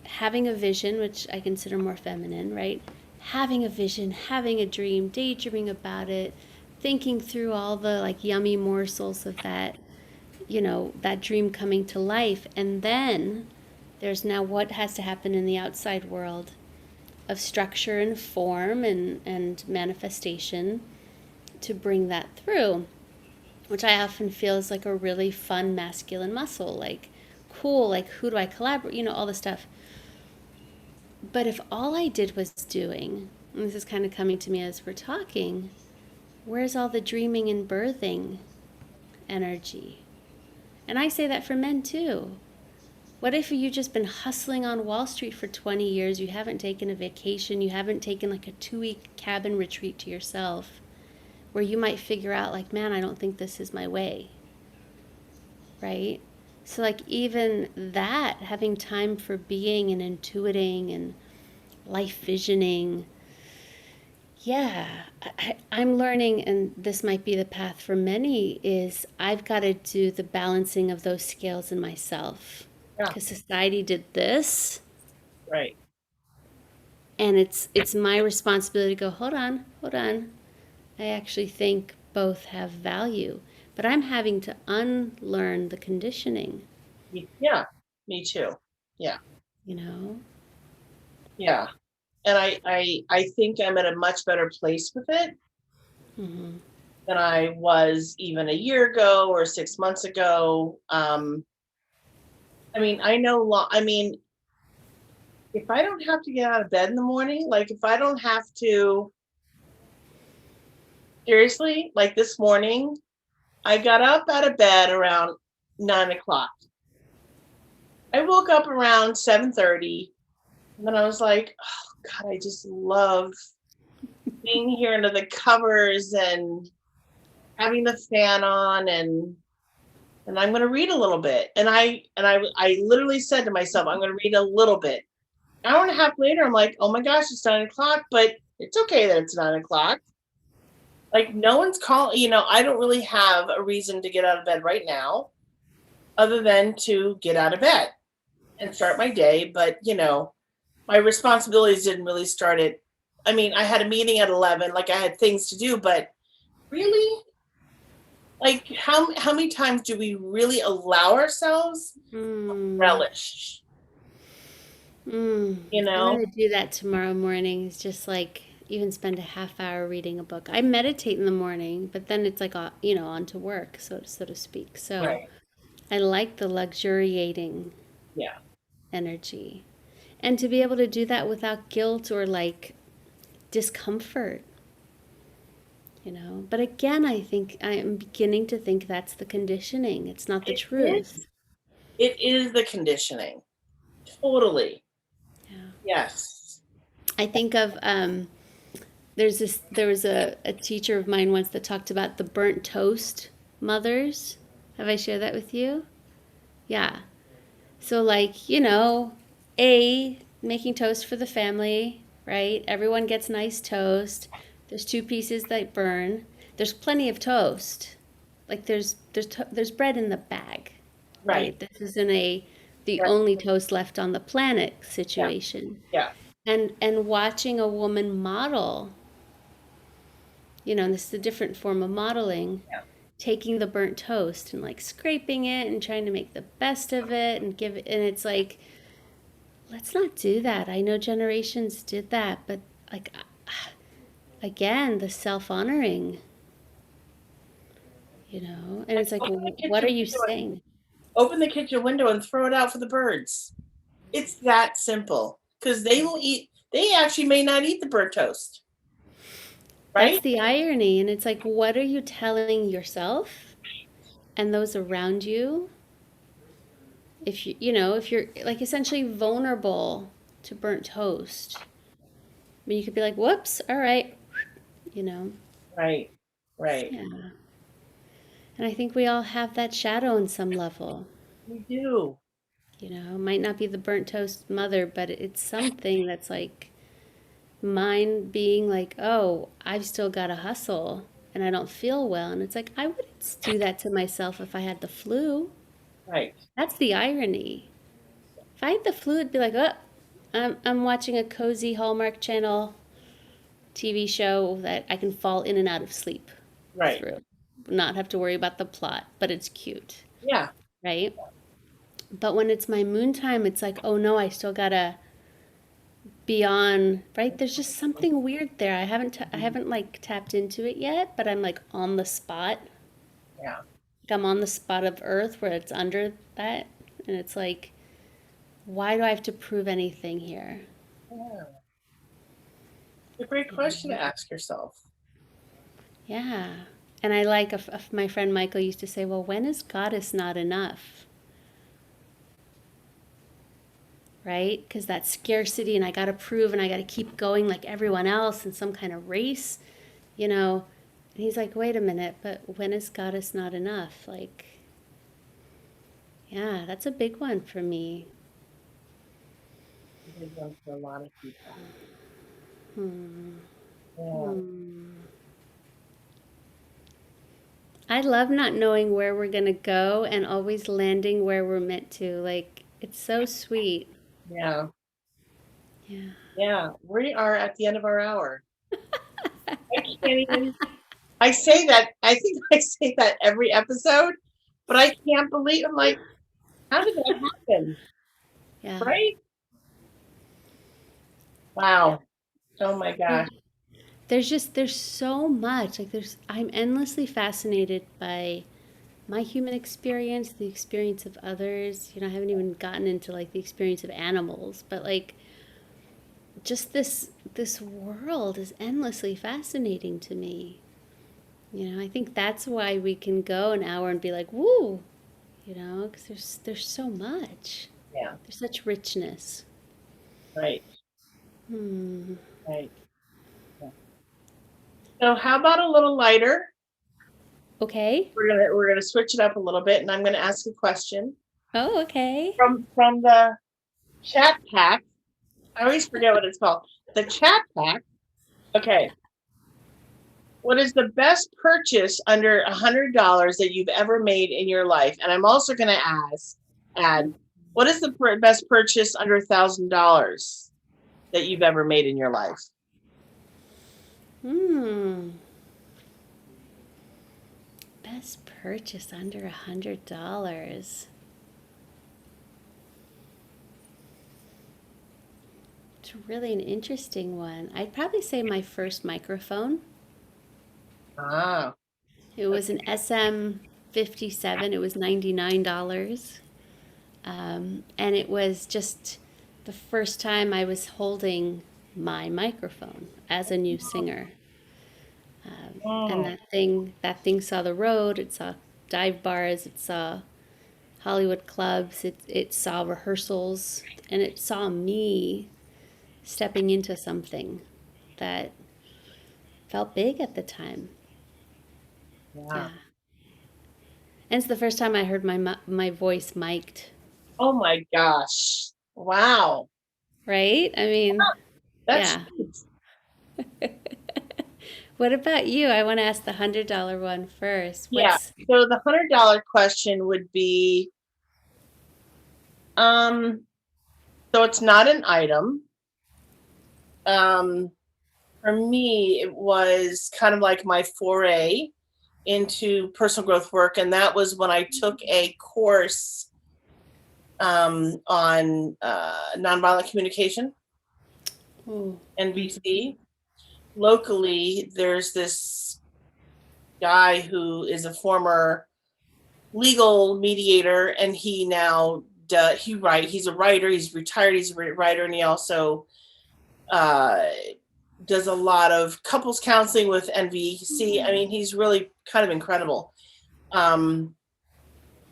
having a vision, which I consider more feminine, right? Having a vision, having a dream, daydreaming about it, thinking through all the like yummy morsels of that, that dream coming to life. And then there's now what has to happen in the outside world of structure and form and manifestation to bring that through, which I often feel is like a really fun masculine muscle, like cool, like who do I collaborate, all the stuff. But if all I did was doing, and this is kind of coming to me as we're talking, where's all the dreaming and birthing energy? And I say that for men too. What if you've just been hustling on Wall Street for 20 years? You haven't taken a vacation, you haven't taken like a 2-week cabin retreat to yourself where you might figure out, like, man, I don't think this is my way, right? So, like, even that, having time for being and intuiting and life visioning, yeah, I'm learning, and this might be the path for many, is I've got to do the balancing of those scales in myself. yeah, Because society did this, right. and it's my responsibility to go, hold on, hold on. I actually think both have value, but I'm having to unlearn the conditioning, Yeah, me too. Yeah, you know? yeah. And I think I'm at a much better place with it Hmm. than I was even a year ago or 6 months ago. I mean, I know. I mean, if I don't have to get out of bed in the morning, like if I don't have to, seriously, like this morning, I got up out of bed around 9 o'clock. I woke up around 7:30, and then I was like, oh God, I just love being here under the covers and having the fan on, and I'm going to read a little bit. And I literally said to myself, I'm going to read a little bit. An hour and a half later, I'm like, oh my gosh, it's 9 o'clock, but it's okay that it's 9 o'clock. Like no one's calling, I don't really have a reason to get out of bed right now other than to get out of bed and start my day. But, my responsibilities didn't really start at, I mean, I had a meeting at 11, like I had things to do, but really, like how many times do we really allow ourselves Mm, relish, mm. you I'm know? gonna do that tomorrow morning. It's just like even spend a half hour reading a book. I meditate in the morning, but then it's like on to work, so to speak. So Right. I like the luxuriating Yeah. energy, and to be able to do that without guilt or like discomfort. But again, I think I am beginning to think that's the conditioning. It's not the It is. truth. It is the conditioning. Totally. Yeah. Yes. I think of there was a teacher of mine once that talked about the burnt toast mothers. Have I shared that with you? Yeah. So like, making toast for the family, right? Everyone gets nice toast. There's two pieces that burn. There's plenty of toast. Like there's bread in the bag, Right. right? This isn't the Right. only toast left on the planet Yeah. situation. Yeah. And watching a woman model, and this is a different form of modeling, Yeah. taking the burnt toast and like scraping it and trying to make the best of it and give it, and it's like, let's not do that. I know generations did that, but like again, the self-honoring, and Like it's like, open the what are kitchen you window and saying? open the kitchen window and throw it out for the birds. It's that simple. Because they will eat. They actually may not eat the burnt toast, That's right? the irony, and it's like, what are you telling yourself and those around you if you're like essentially vulnerable to burnt toast? I mean, you could be like, whoops, all right, you know. Right. Right. Yeah. And I think we all have that shadow on some level. We do. It might not be the burnt toast mother, but it's something that's like mine being like, oh, I've still got to hustle and I don't feel well. And it's like, I wouldn't do that to myself if I had the flu. Right. That's the irony. If I had the flu, it'd be like, oh, I'm watching a cozy Hallmark Channel TV show that I can fall in and out of sleep Right. through, not have to worry about the plot, but it's cute, Yeah. right? But when it's my moon time, it's like, oh no, I still gotta be on, right? There's just something weird there. I haven't like tapped into it yet, but I'm like on the spot. Yeah. Like I'm on the spot of Earth where it's under that, and it's like, why do I have to prove anything here? Yeah. It's a great question to ask yourself. Yeah. And I like my friend Michael used to say, well, when is goddess not enough? Right? Because that scarcity and I got to prove and I got to keep going like everyone else in some kind of race, you know. And he's like, wait a minute, but when is goddess not enough? Like, yeah, that's a big one for me. It's a big one for a lot of people. Hmm. Yeah. Hmm. I love not knowing where we're going to go and always landing where we're meant to. Like, it's so sweet. Yeah. Yeah. Yeah. We are at the end of our hour. I can't even. I say that. I think I say that every episode, but I can't believe. I'm like, how did that happen? Yeah. Right? Yeah. Wow. Oh my gosh. There's so much. Like I'm endlessly fascinated by my human experience, the experience of others. I haven't even gotten into like the experience of animals, but like just this world is endlessly fascinating to me. You know, I think that's why we can go an hour and be like, "Woo," you know, because there's so much. Yeah. There's such richness. Right. Hmm. Right. Yeah. So how about a little lighter? Okay. We're gonna switch it up a little bit, and I'm gonna ask a question Oh, okay. from the chat pack. I always forget what it's called. The chat pack. Okay. What is the best purchase under $100 that you've ever made in your life? And I'm also going to add, what is the best purchase under $1,000 that you've ever made in your life? Hmm. Best purchase under $100. It's really an interesting one. I'd probably say my first microphone. Ah, It was an SM57. It was $99. And it was just the first time I was holding my microphone as a new singer. And mm, that thing saw the road. It saw dive bars. It saw Hollywood clubs. It saw rehearsals, and it saw me stepping into something that felt big at the time. yeah. Yeah, and it's the first time I heard my voice mic'd. Oh my gosh. Wow. Right? I mean, That's yeah. What about you? I want to ask the $100 one first. yeah. What's So the $100 question would be, um, so it's not an item. Um, for me, it was kind of like my foray into personal growth work, and that was when I took a course on nonviolent communication, oh, NVC. Locally, there's this guy who is a former legal mediator, and he now he's a writer. He's retired. He's a writer, and he also uh, does a lot of couples counseling with NVC. I mean, he's really kind of incredible. Um,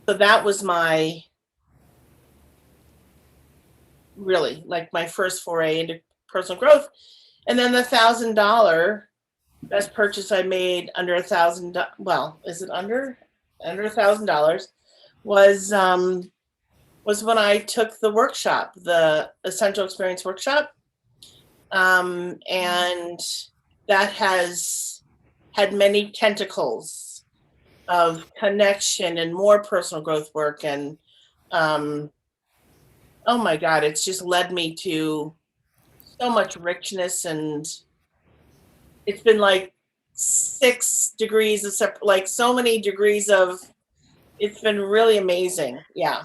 so that was my really like my first foray into personal growth. And then the $1,000 best purchase I made under $1,000. Well, is it under $1,000? Was when I took the workshop, the Essential Experience workshop, and that has had many tentacles of connection and more personal growth work, and um, oh my God, it's just led me to so much richness, and it's been like 6 degrees of like so many degrees of it's been really amazing. Yeah.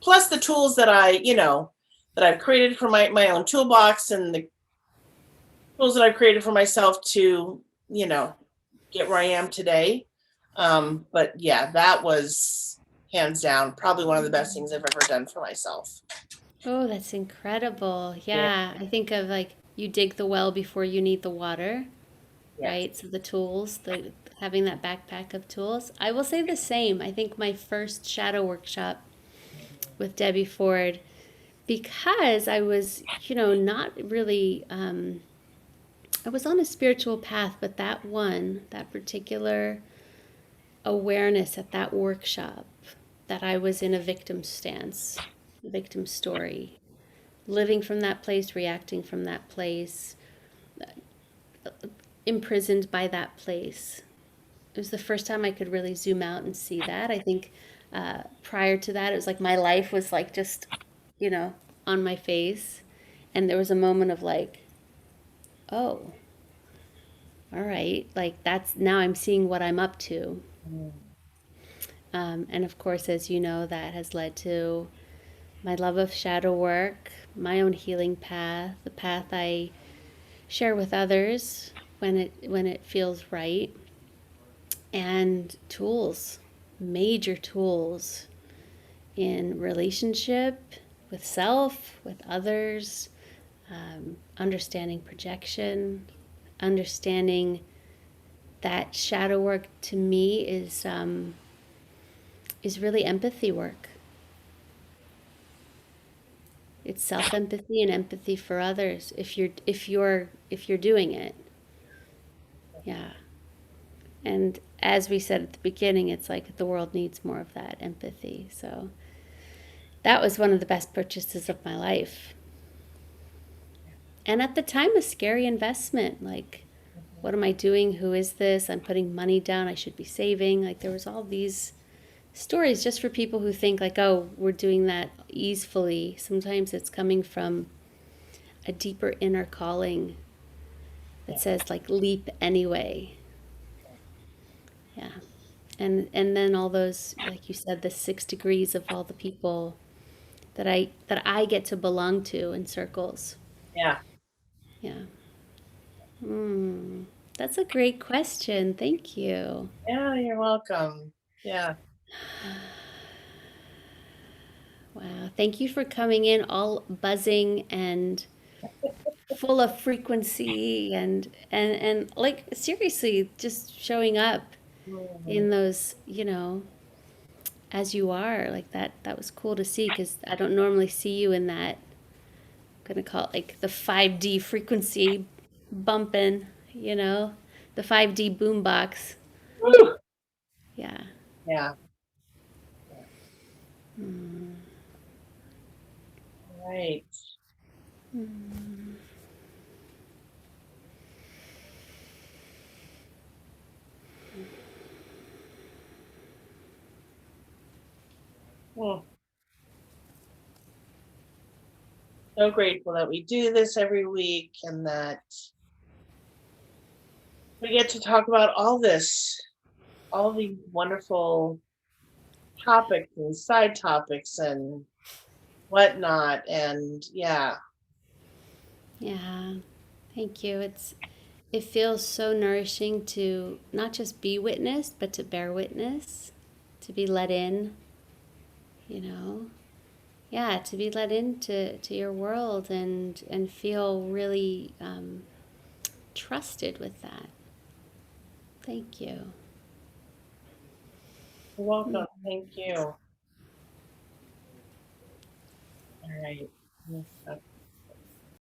Plus the tools that that I've created for my own toolbox, and the tools that I've created for myself to, you know, get where I am today. But yeah, that was hands down probably one of the best things I've ever done for myself. oh, that's incredible. Yeah. Yeah, I think of like you dig the well before you need the water, Yes. right? So the tools, the having that backpack of tools. I will say the same. I think my first shadow workshop with Debbie Ford, because I was, not really, I was on a spiritual path, but that particular awareness at that workshop, that I was in a victim stance, a victim story, living from that place, reacting from that place, imprisoned by that place. It was the first time I could really zoom out and see that. I think prior to that, it was like my life was like just, you know, on my face. And there was a moment of like, oh, all right, like that's now I'm seeing what I'm up to. And of course, as you know, that has led to my love of shadow work, my own healing path, the path I share with others when it feels right, and tools, major tools in relationship with self, with others, understanding projection, understanding that shadow work to me is really empathy work. It's self empathy and empathy for others. If you're doing it, yeah. And as we said at the beginning, it's like the world needs more of that empathy. So that was one of the best purchases of my life. And at the time, a scary investment. Like, what am I doing? Who is this? I'm putting money down. I should be saving. Like, there was all these stories just for people who think like, oh, we're doing that easily. Sometimes it's coming from a deeper inner calling that says like leap anyway. Yeah. And then all those, like you said, the 6 degrees of all the people that I get to belong to in circles. Yeah. Yeah. Hmm. That's a great question. Thank you. Yeah, you're welcome. Yeah. Wow. Thank you for coming in all buzzing and full of frequency and like seriously just showing up Mhm. in those, as you are. Like that was cool to see because I don't normally see you in that, I'm gonna call it like the 5D frequency bumping, the 5D boombox. Woo! Yeah. Yeah. Mm. Right. Mm. Mm. So grateful that we do this every week and that we get to talk about all this, all these wonderful topics and side topics and whatnot. And yeah, Yeah. Thank you. It feels so nourishing to not just be witnessed, but to bear witness, to be let in, you know. Yeah, to be let into to your world and feel really trusted with that. Thank you. you're welcome. Thank you. All right.